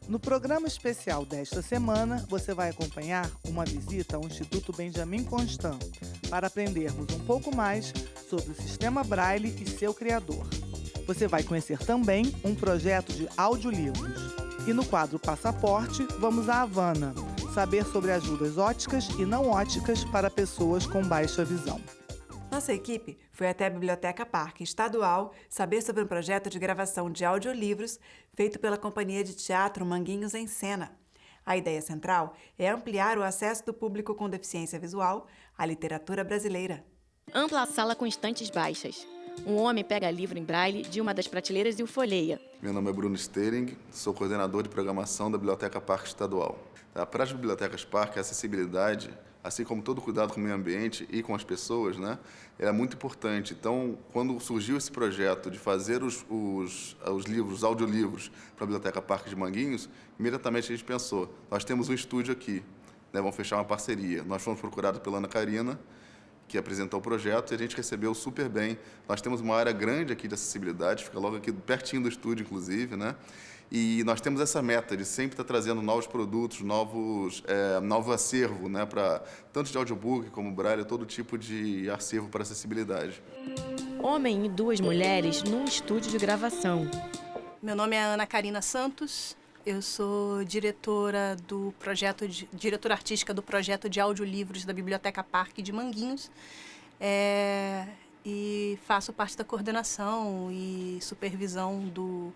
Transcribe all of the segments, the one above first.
No programa especial desta semana, você vai acompanhar uma visita ao Instituto Benjamin Constant para aprendermos um pouco mais sobre o Sistema Braille e seu criador. Você vai conhecer também um projeto de audiolivros. E no quadro Passaporte, vamos a Havana, saber sobre ajudas óticas e não óticas para pessoas com baixa visão. Nossa equipe foi até a Biblioteca Parque Estadual saber sobre um projeto de gravação de audiolivros feito pela Companhia de Teatro Manguinhos em Cena. A ideia central é ampliar o acesso do público com deficiência visual à literatura brasileira. Ampla sala com estantes baixas. Um homem pega livro em braille de uma das prateleiras e o folheia. Meu nome é Bruno Stering, sou coordenador de programação da Biblioteca Parque Estadual. Para as bibliotecas Parque, a acessibilidade, assim como todo cuidado com o meio ambiente e com as pessoas, é muito importante. Então, quando surgiu esse projeto de fazer os livros, os audiolivros para a Biblioteca Parque de Manguinhos, imediatamente a gente pensou, nós temos um estúdio aqui, vamos fechar uma parceria. Nós fomos procurados pela Ana Karina, que apresentou o projeto, e a gente recebeu super bem. Nós temos uma área grande aqui de acessibilidade, fica logo aqui pertinho do estúdio, inclusive, E nós temos essa meta de sempre estar trazendo novos produtos, novo acervo, para tanto de audiobook como braille, todo tipo de acervo para acessibilidade. Homem e duas mulheres num estúdio de gravação. Meu nome é Ana Karina Santos, eu sou diretora diretora artística do projeto de audiolivros da Biblioteca Parque de Manguinhos, e faço parte da coordenação e supervisão do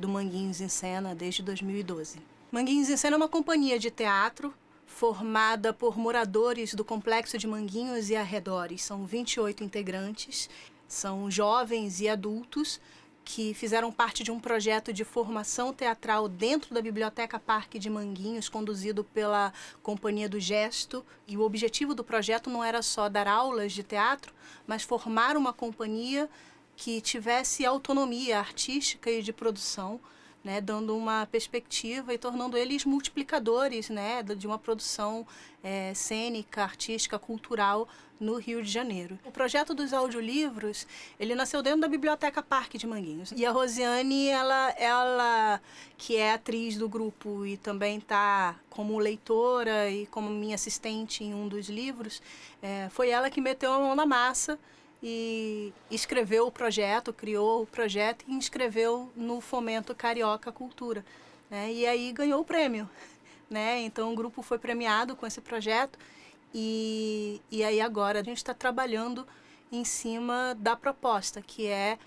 Manguinhos em Cena desde 2012. Manguinhos em Cena é uma companhia de teatro formada por moradores do Complexo de Manguinhos e arredores. São 28 integrantes, são jovens e adultos que fizeram parte de um projeto de formação teatral dentro da Biblioteca Parque de Manguinhos, conduzido pela Companhia do Gesto. E o objetivo do projeto não era só dar aulas de teatro, mas formar uma companhia que tivesse autonomia artística e de produção, dando uma perspectiva e tornando eles multiplicadores, de uma produção cênica, artística, cultural no Rio de Janeiro. O projeto dos audiolivros, ele nasceu dentro da Biblioteca Parque de Manguinhos. E a Rosiane, ela que é atriz do grupo e também está como leitora e como minha assistente em um dos livros, foi ela que meteu a mão na massa e escreveu o projeto, criou o projeto e inscreveu no Fomento Carioca Cultura. E aí ganhou o prêmio. Então o grupo foi premiado com esse projeto e aí agora a gente está trabalhando em cima da proposta, que é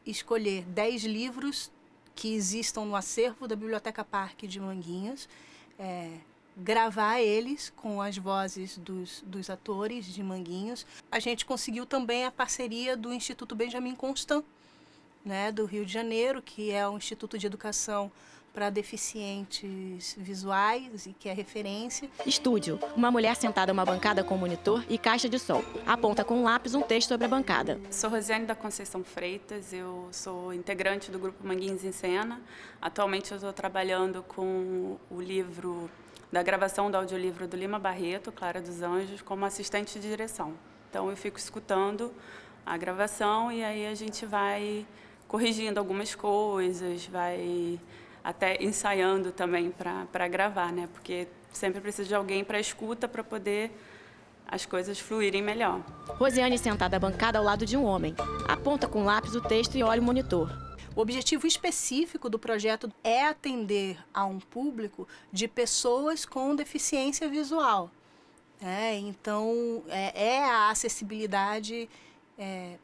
escolher 10 livros que existam no acervo da Biblioteca Parque de Manguinhos, gravar eles com as vozes dos atores de Manguinhos. A gente conseguiu também a parceria do Instituto Benjamin Constant, do Rio de Janeiro, que é um instituto de educação para deficientes visuais e que é referência. Estúdio. Uma mulher sentada a uma bancada com monitor e caixa de som. Aponta com um lápis um texto sobre a bancada. Sou Rosiane da Conceição Freitas, eu sou integrante do grupo Manguinhos em Cena. Atualmente eu estou trabalhando com o livro da gravação do audiolivro do Lima Barreto, Clara dos Anjos, como assistente de direção. Então eu fico escutando a gravação e aí a gente vai corrigindo algumas coisas, vai até ensaiando também para gravar, porque sempre precisa de alguém para escuta para poder as coisas fluírem melhor. Rosiane sentada à bancada ao lado de um homem. Aponta com lápis o texto e olha o monitor. O objetivo específico do projeto é atender a um público de pessoas com deficiência visual. Então, é a acessibilidade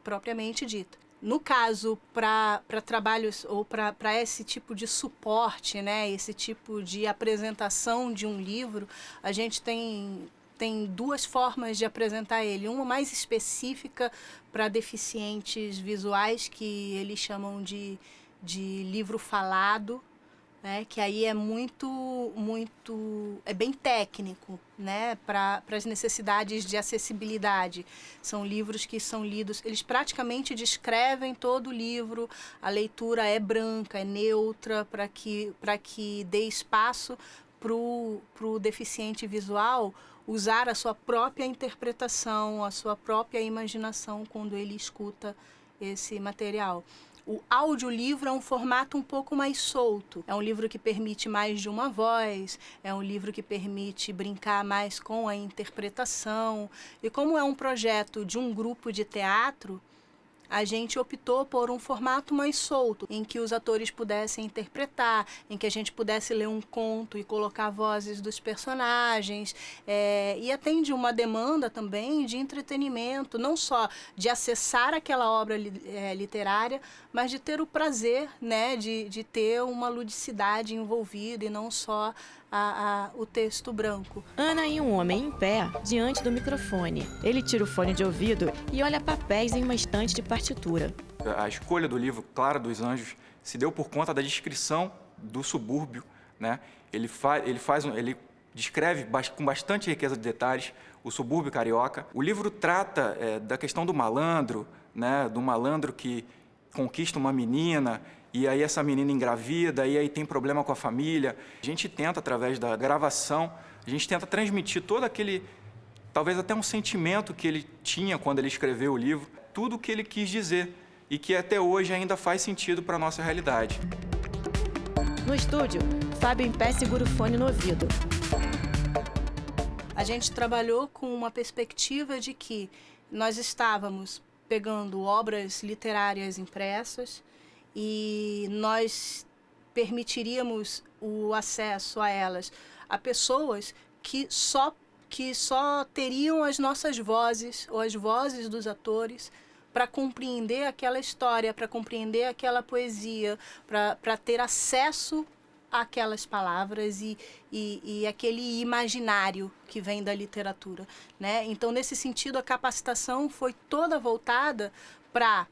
propriamente dita. No caso, para trabalhos ou para esse tipo de suporte, esse tipo de apresentação de um livro, a gente tem duas formas de apresentar ele. Uma mais específica para deficientes visuais, que eles chamam de livro falado, que aí é é bem técnico, para as necessidades de acessibilidade. São livros que são lidos, eles praticamente descrevem todo o livro, a leitura é branca, é neutra, para que dê espaço para o deficiente visual usar a sua própria interpretação, a sua própria imaginação quando ele escuta esse material. O audiolivro é um formato um pouco mais solto. É um livro que permite mais de uma voz, é um livro que permite brincar mais com a interpretação. E como é um projeto de um grupo de teatro, a gente optou por um formato mais solto, em que os atores pudessem interpretar, em que a gente pudesse ler um conto e colocar vozes dos personagens. E atende uma demanda também de entretenimento, não só de acessar aquela obra literária, mas de ter o prazer, né, de ter uma ludicidade envolvida e não só o texto branco. Ana e um homem em pé, diante do microfone. Ele tira o fone de ouvido e olha papéis em uma estante de partitura. A escolha do livro Clara dos Anjos se deu por conta da descrição do subúrbio, né? Ele descreve com bastante riqueza de detalhes o subúrbio carioca. O livro trata da questão do malandro, né? Do malandro que conquista uma menina e aí essa menina engravida, e aí tem problema com a família. A gente tenta, através da gravação, a gente tenta transmitir todo aquele, talvez até um sentimento que ele tinha quando ele escreveu o livro, tudo o que ele quis dizer e que até hoje ainda faz sentido para a nossa realidade. No estúdio, Fábio em pé segura o fone no ouvido. A gente trabalhou com uma perspectiva de que nós estávamos pegando obras literárias impressas e nós permitiríamos o acesso a elas a pessoas que só teriam as nossas vozes ou as vozes dos atores para compreender aquela história, para compreender aquela poesia, para ter acesso àquelas palavras e aquele imaginário que vem da literatura, né? Então, nesse sentido, a capacitação foi toda voltada para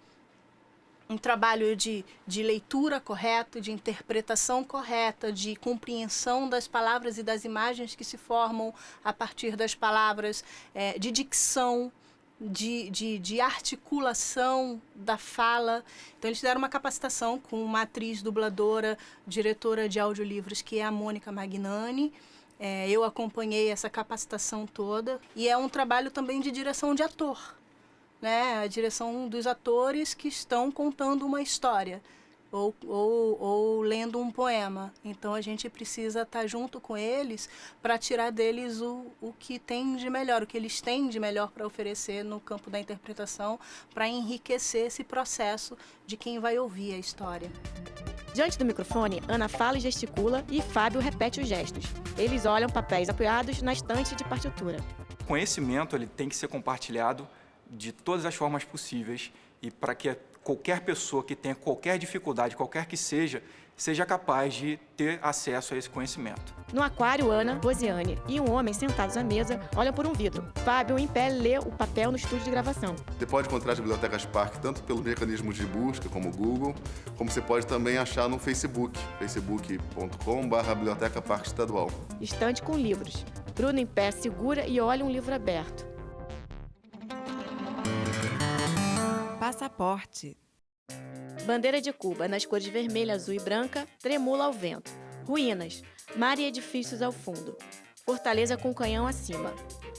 um trabalho de leitura correta, de interpretação correta, de compreensão das palavras e das imagens que se formam a partir das palavras, de dicção, de articulação da fala. Então, eles deram uma capacitação com uma atriz dubladora, diretora de audiolivros, que é a Mônica Magnani. Eu acompanhei essa capacitação toda. E é um trabalho também de direção de ator, né? A direção dos atores que estão contando uma história ou lendo um poema. Então, a gente precisa estar junto com eles para tirar deles o que tem de melhor, o que eles têm de melhor para oferecer no campo da interpretação, para enriquecer esse processo de quem vai ouvir a história. Diante do microfone, Ana fala e gesticula e Fábio repete os gestos. Eles olham papéis apoiados na estante de partitura. O conhecimento ele tem que ser compartilhado de todas as formas possíveis e para que qualquer pessoa que tenha qualquer dificuldade, qualquer que seja capaz de ter acesso a esse conhecimento. No aquário, Ana, Rosiane e um homem sentados à mesa olham por um vidro. Fábio, em pé, lê o papel no estúdio de gravação. Você pode encontrar as bibliotecas Parque tanto pelos mecanismos de busca, como o Google, como você pode também achar no Facebook, facebook.com/Biblioteca Parque Estadual. Estante com livros. Bruno, em pé, segura e olha um livro aberto. Passaporte. Bandeira de Cuba, nas cores vermelha, azul e branca, tremula ao vento. Ruínas, mar e edifícios ao fundo. Fortaleza com canhão acima.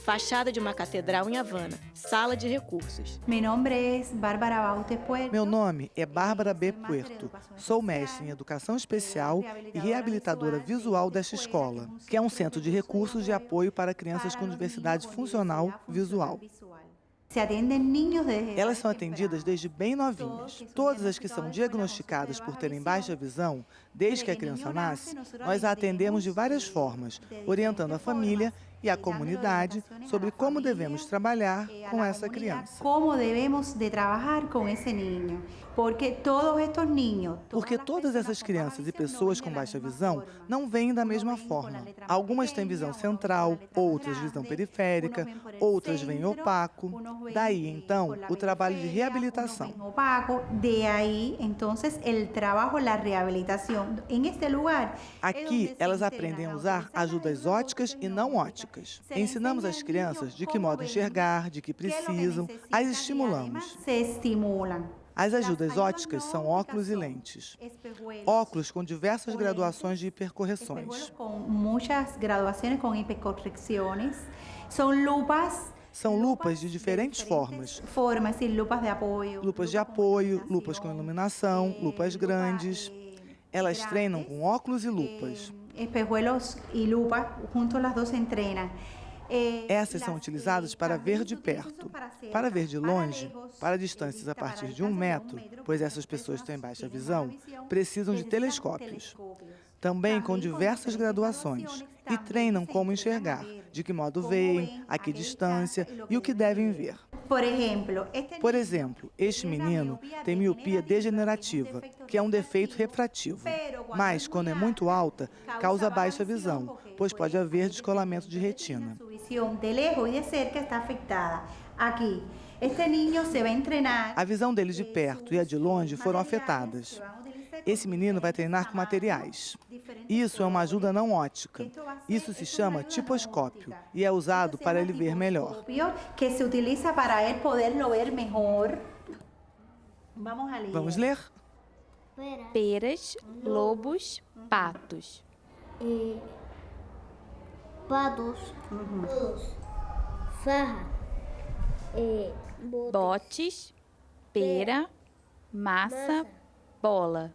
Fachada de uma catedral em Havana. Sala de recursos. Meu nome é Bárbara B. Puerto. Sou mestre em Educação Especial e reabilitadora visual desta escola, que é um centro de recursos de apoio para crianças com diversidade funcional visual. Elas são atendidas desde bem novinhas. Todas as que são diagnosticadas por terem baixa visão, desde que a criança nasce, nós a atendemos de várias formas, orientando a família e a comunidade sobre como devemos trabalhar com essa criança. Como devemos de trabalhar com esse niño. Porque todas essas crianças e pessoas com baixa visão não vêm da mesma forma. Algumas têm visão central, outras visão periférica, outras veem opaco. Daí, então, o trabalho de reabilitação. Aqui, elas aprendem a usar ajudas óticas e não óticas. Ensinamos às crianças de que modo enxergar, de que precisam, as estimulamos. As ajudas óticas são óculos e lentes. Óculos com diversas graduações de hipercorreções. Com muitas graduações com hipercorreções. São lupas São lupas de diferentes formas. Formas e lupas de apoio. Lupas de apoio, lupas com iluminação, lupas grandes. Elas treinam com óculos e lupas. Espejuelos e lupa, juntos as duas treinam. Essas são utilizadas para ver de perto. Para ver de longe, para distâncias a partir de 1 metro, pois essas pessoas têm baixa visão, precisam de telescópios. Também com diversas graduações. E treinam como enxergar, de que modo veem, a que distância e o que devem ver. Por exemplo, este menino tem miopia degenerativa, que é um defeito refrativo. Mas, quando é muito alta, causa baixa visão, pois pode haver descolamento de retina. A visão dele de perto e a de longe foram afetadas. Esse menino vai treinar com materiais. Isso é uma ajuda não ótica. Isso se chama tiposcópio e é usado para ele ver melhor. Que se utiliza para ele poder ver melhor. Vamos ler? Peras, lobos, patos. Patos. Farra. Botes, pera, massa, bola.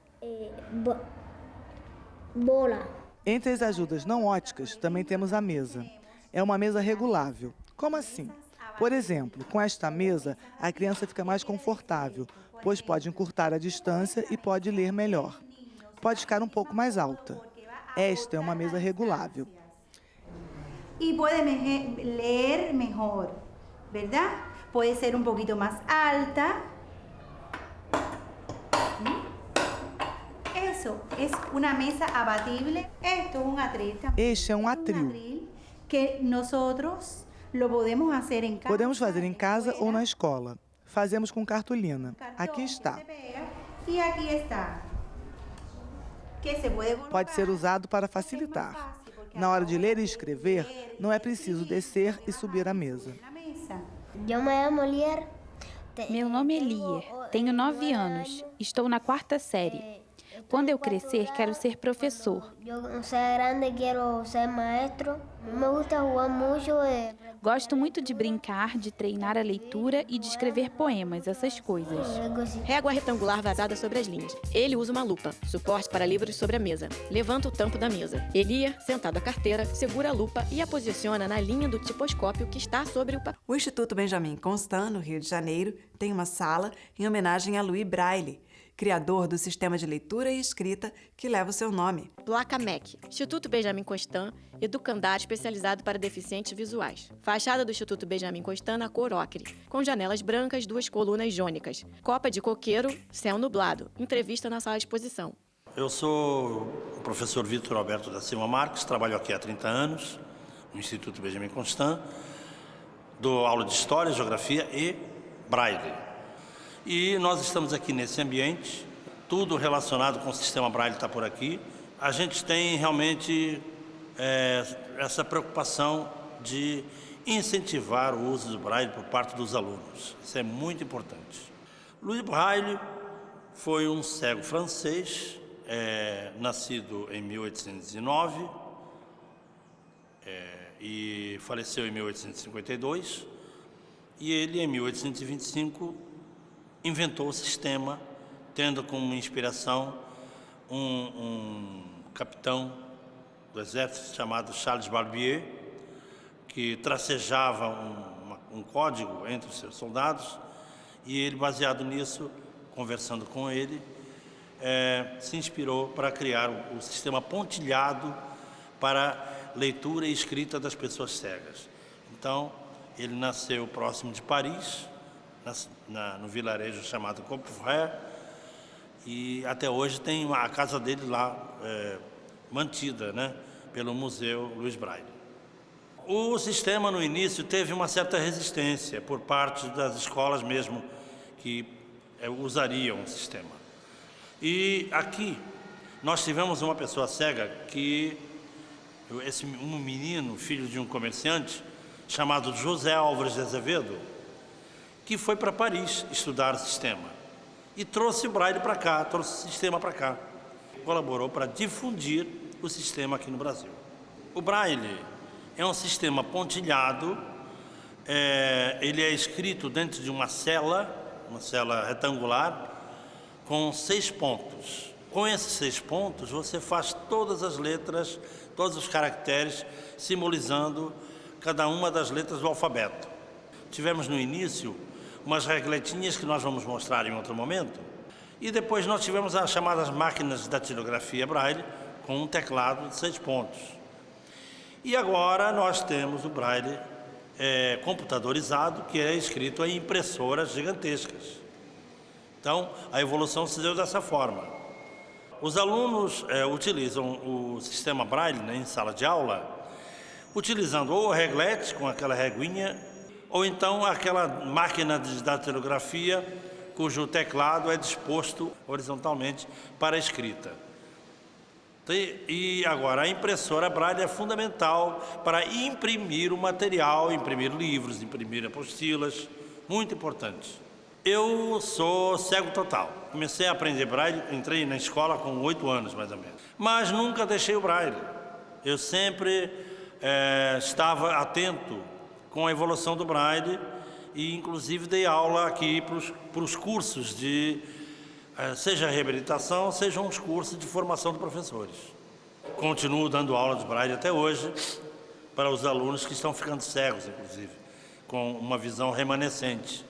Bola. Entre as ajudas não óticas, também temos a mesa. É uma mesa regulável. Como assim? Por exemplo, com esta mesa, a criança fica mais confortável, pois pode encurtar a distância e pode ler melhor. Pode ficar um pouco mais alta. Esta é uma mesa regulável. E pode ler melhor, verdade? Pode ser um pouquinho mais alta. Isso é uma mesa abatível. Este é um atril também. Este é um atril. Que nós lo podemos fazer em casa. Podemos fazer em casa ou na escola. Fazemos com cartolina. Aqui está. E aqui está. Pode ser usado para facilitar. Na hora de ler e escrever, não é preciso descer e subir a mesa. Meu nome é Lier, tenho 9 anos, estou na 4ª série. Quando eu crescer, quero ser professor. Gosto muito de brincar, de treinar a leitura e de escrever poemas, essas coisas. Régua retangular vazada sobre as linhas. Ele usa uma lupa, suporte para livros sobre a mesa. Levanta o tampo da mesa. Elia, sentado à carteira, segura a lupa e a posiciona na linha do tiposcópio que está sobre o papel. O Instituto Benjamin Constant, no Rio de Janeiro, tem uma sala em homenagem a Louis Braille, criador do sistema de leitura e escrita que leva o seu nome. Placa MEC, Instituto Benjamin Constant, educandário especializado para deficientes visuais. Fachada do Instituto Benjamin Constant na cor ocre, com janelas brancas, 2 colunas jônicas. Copa de coqueiro, céu nublado. Entrevista na sala de exposição. Eu sou o professor Vitor Alberto da Silva Marques, trabalho aqui há 30 anos, no Instituto Benjamin Constant. Dou aula de História, Geografia e Braille. E nós estamos aqui nesse ambiente, tudo relacionado com o sistema Braille está por aqui. A gente tem realmente essa preocupação de incentivar o uso do Braille por parte dos alunos. Isso é muito importante. Louis Braille foi um cego francês, nascido em 1809 e faleceu em 1852. E ele, em 1825, inventou o sistema, tendo como inspiração um capitão do exército chamado Charles Barbier, que tracejava um código entre os seus soldados, e ele, baseado nisso, conversando com ele, se inspirou para criar o sistema pontilhado para leitura e escrita das pessoas cegas. Então, ele nasceu próximo de Paris, no vilarejo chamado Courfeyrac, e até hoje tem a casa dele lá mantida, né, pelo Museu Louis Braille. O sistema no início teve uma certa resistência por parte das escolas mesmo que usariam o sistema. E aqui nós tivemos uma pessoa cega um menino, filho de um comerciante chamado José Álvares de Azevedo, que foi para Paris estudar o sistema e trouxe o Braille para cá, trouxe o sistema para cá. Colaborou para difundir o sistema aqui no Brasil. O Braille é um sistema pontilhado Ele é escrito dentro de uma cela retangular, com 6 pontos. Com esses 6 pontos, você faz todas as letras, todos os caracteres, simbolizando cada uma das letras do alfabeto. Tivemos no início umas regletinhas que nós vamos mostrar em outro momento, e depois nós tivemos as chamadas máquinas de datilografia Braille, com um teclado de 6 pontos. E agora nós temos o Braille computadorizado, que é escrito em impressoras gigantescas. Então, a evolução se deu dessa forma. Os alunos utilizam o sistema Braille, né, em sala de aula, utilizando ou o reglete, com aquela reguinha, ou então aquela máquina de datilografia, cujo teclado é disposto horizontalmente para a escrita. E agora, a impressora Braille é fundamental para imprimir o material, imprimir livros, imprimir apostilas, muito importante. Eu sou cego total. Comecei a aprender Braille, entrei na escola com 8 anos, mais ou menos. Mas nunca deixei o Braille. Eu sempre estava atento com a evolução do Braille e, inclusive, dei aula aqui para os cursos de, seja reabilitação, sejam os cursos de formação de professores. Continuo dando aula de Braille até hoje para os alunos que estão ficando cegos, inclusive, com uma visão remanescente.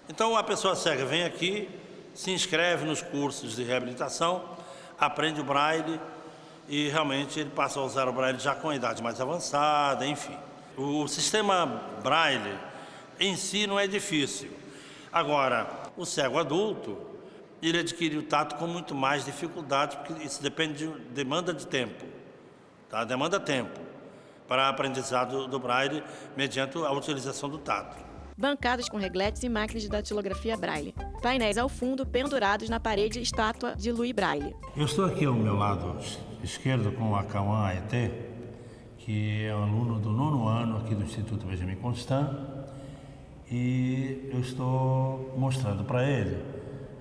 Então, a pessoa cega vem aqui, se inscreve nos cursos de reabilitação, aprende o Braille e realmente ele passa a usar o Braille já com a idade mais avançada, enfim. O sistema Braille em si não é difícil. Agora, o cego adulto, ele adquire o tato com muito mais dificuldade, porque isso demanda de tempo, tá? Demanda tempo para aprendizado do Braille mediante a utilização do tato. Bancadas com regletes e máquinas de datilografia Braille. Painéis ao fundo pendurados na parede estátua de Louis Braille. Eu estou aqui ao meu lado esquerdo com o Cauã Aeté, que é um aluno do 9º ano aqui do Instituto Benjamin Constant, e eu estou mostrando para ele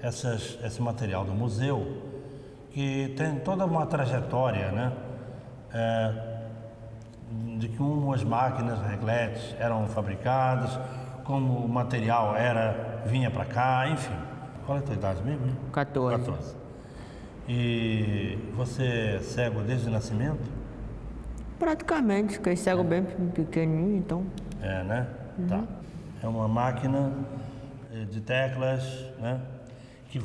esse material do museu, que tem toda uma trajetória, né? De que umas máquinas, regletes, eram fabricadas, como o material vinha para cá, enfim. Qual é a tua idade mesmo? 14. E você é cego desde o nascimento? Praticamente, fiquei cego bem pequenininho, então. É, né? Tá. É uma máquina de teclas, né? Que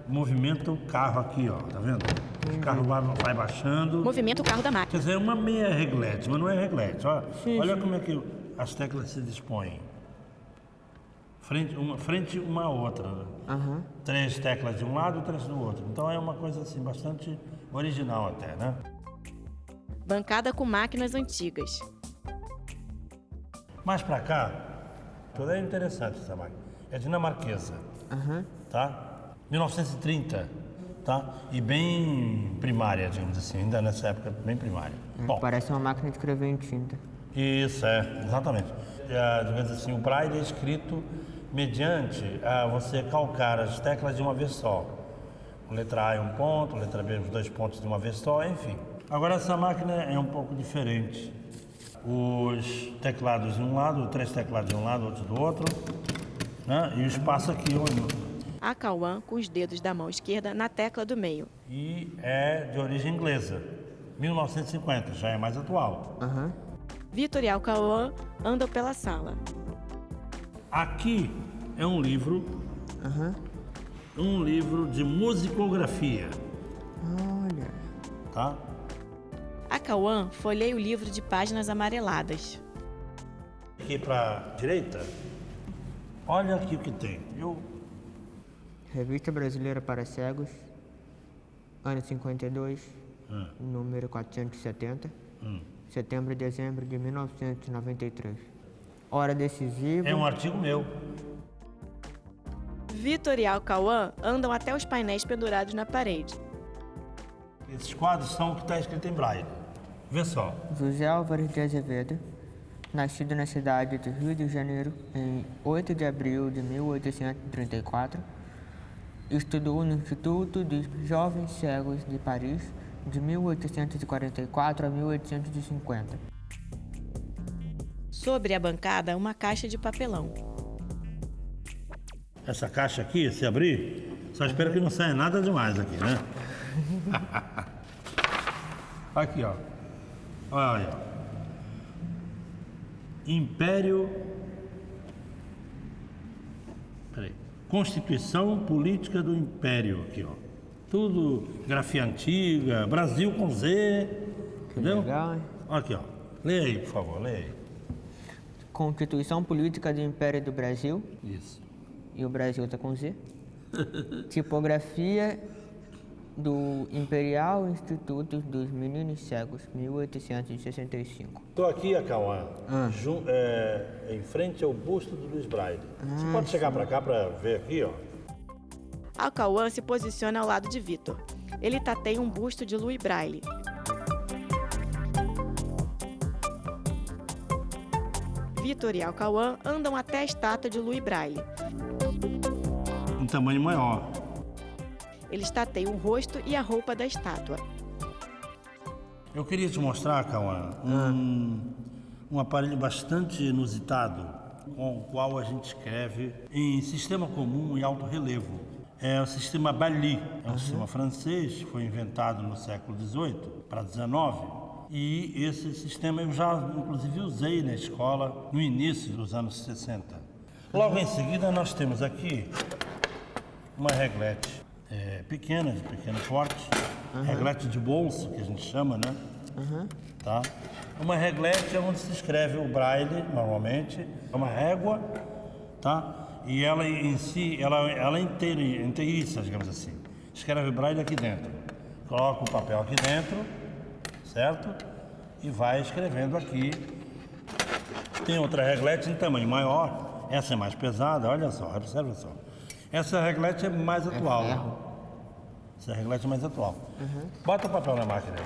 movimenta o carro aqui, ó, tá vendo? O carro vai baixando. Movimenta o carro da máquina. Quer dizer, é uma meia reglete, mas não é reglete. Olha como é que as teclas se dispõem. Frente uma à outra. Uhum. 3 teclas de um lado, 3 do outro. Então é uma coisa assim, bastante original até, né? Bancada com máquinas antigas. Mais pra cá, toda é interessante essa máquina. É dinamarquesa. Uhum. Tá? 1930, tá? E bem primária, digamos assim, ainda nessa época bem primária. Bom, parece uma máquina de escrever em tinta. Isso, exatamente. Digamos assim, o Braille é escrito mediante você calcar as teclas de uma vez só. Letra A é um ponto, letra B os 2 pontos de uma vez só, enfim. Agora essa máquina é um pouco diferente. Os teclados de um lado, 3 teclados de um lado, outros do outro, né? E o espaço aqui, A Cauã com os dedos da mão esquerda na tecla do meio. E é de origem inglesa, 1950, já é mais atual. Uhum. Vitor e Cauã andam pela sala. Aqui é um livro, um livro de musicografia. Olha. Tá? A Cauã folheia o livro de páginas amareladas. Aqui para a direita, olha aqui o que tem. Revista Brasileira para Cegos, ano 52, número 470, setembro e dezembro de 1993. Hora decisiva. É um artigo meu. Vitor e Cauã andam até os painéis pendurados na parede. Esses quadros são o que está escrito em Braille. Vê só. José Álvares de Azevedo, nascido na cidade do Rio de Janeiro em 8 de abril de 1834, estudou no Instituto de Jovens Cegos de Paris de 1844 a 1850. Sobre a bancada, uma caixa de papelão. Essa caixa aqui, se abrir, só espero que não saia nada demais aqui, né? Aqui, ó. Olha aí, ó. Império... Peraí. Constituição Política do Império, aqui, ó. Tudo grafia antiga, Brasil com Z, entendeu? Legal, hein? Aqui, ó. Leia aí, por favor, leia aí. Constituição Política do Império do Brasil. Isso. E o Brasil tá com Z. Tipografia do Imperial Instituto dos Meninos Cegos, 1865. Estou aqui, Acauã, em frente ao busto do Luiz Braille. Você pode chegar para cá para ver aqui, ó. Acauã se posiciona ao lado de Vitor. Ele tateia um busto de Louis Braille. Vitor e Acauã andam até a estátua de Louis Braille. Em tamanho maior. Eles tateiam o rosto e a roupa da estátua. Eu queria te mostrar, Acauã, um aparelho bastante inusitado, com o qual a gente escreve em sistema comum e alto relevo. É o sistema Bailly, é um sistema francês, foi inventado no século XVIII para XIX. E esse sistema eu já, inclusive, usei na escola no início dos anos 60. Logo em seguida, nós temos aqui uma reglete pequena, de pequeno porte, reglete de bolso, que a gente chama, né? Tá? Uma reglete é onde se escreve o braille, normalmente, é uma régua, tá? E ela em si, ela inteiriça, digamos assim. Escreve o braille aqui dentro. Coloca o papel aqui dentro, certo? E vai escrevendo aqui. Tem outra reglete em tamanho maior. Essa é mais pesada, olha só, observa só. Essa reglete é mais atual. Essa reglete é mais atual. Bota o papel na máquina,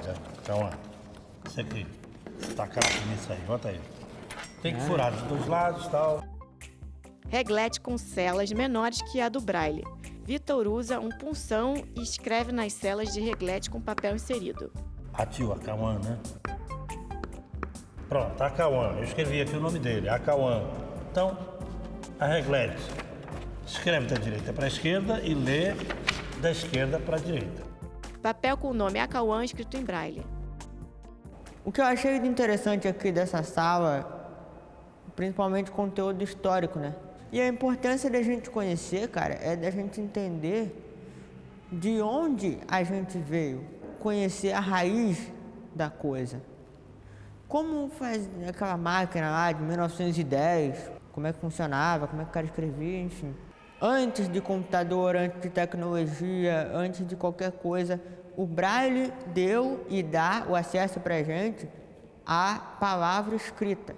então, isso aqui. Está craque nisso aí, bota aí. Tem que furar dos dois lados e tal. Reglete com celas menores que a do Braille. Vitor usa um punção e escreve nas celas de reglete com papel inserido. Tio Acauã, né? Pronto, Acauã. Eu escrevi aqui o nome dele, Acauã. Então, a reglete escreve da direita para a esquerda e lê da esquerda para a direita. Papel com o nome Acauã escrito em Braille. O que eu achei interessante aqui dessa sala, principalmente o conteúdo histórico, né? E a importância da gente conhecer, cara, é da gente entender de onde a gente veio, conhecer a raiz da coisa. Como faz aquela máquina lá de 1910, como é que funcionava, como é que o cara escrevia, enfim. Antes de computador, antes de tecnologia, antes de qualquer coisa, o Braille deu e dá o acesso pra gente à palavra escrita.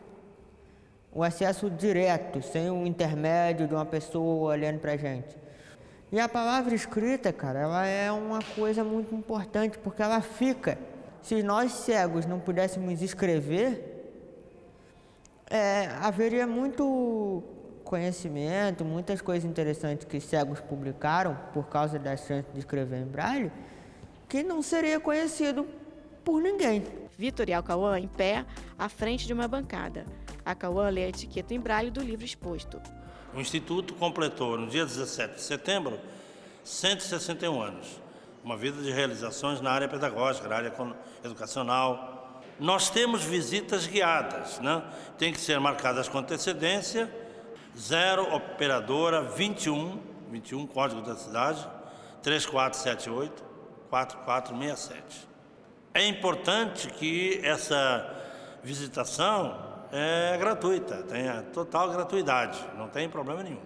O acesso direto, sem o intermédio de uma pessoa olhando pra gente. E a palavra escrita, cara, ela é uma coisa muito importante, porque ela fica. Se nós cegos não pudéssemos escrever, haveria muito conhecimento, muitas coisas interessantes que cegos publicaram por causa da chance de escrever em Braille, que não seria conhecido por ninguém. Vitor e Acauã em pé, à frente de uma bancada. Acauã lê a etiqueta em Braille do livro exposto. O Instituto completou, no dia 17 de setembro, 161 anos. Uma vida de realizações na área pedagógica, na área educacional. Nós temos visitas guiadas, né? Tem que ser marcadas com antecedência. 0 operadora 21, código da cidade, 3478-4467. É importante que essa visitação é gratuita, tem a total gratuidade, não tem problema nenhum.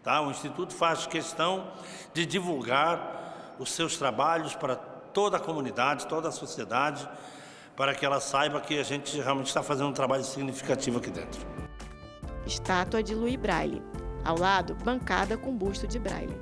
Tá? O Instituto faz questão de divulgar os seus trabalhos para toda a comunidade, toda a sociedade, para que ela saiba que a gente realmente está fazendo um trabalho significativo aqui dentro. Estátua de Louis Braille. Ao lado, bancada com busto de Braille.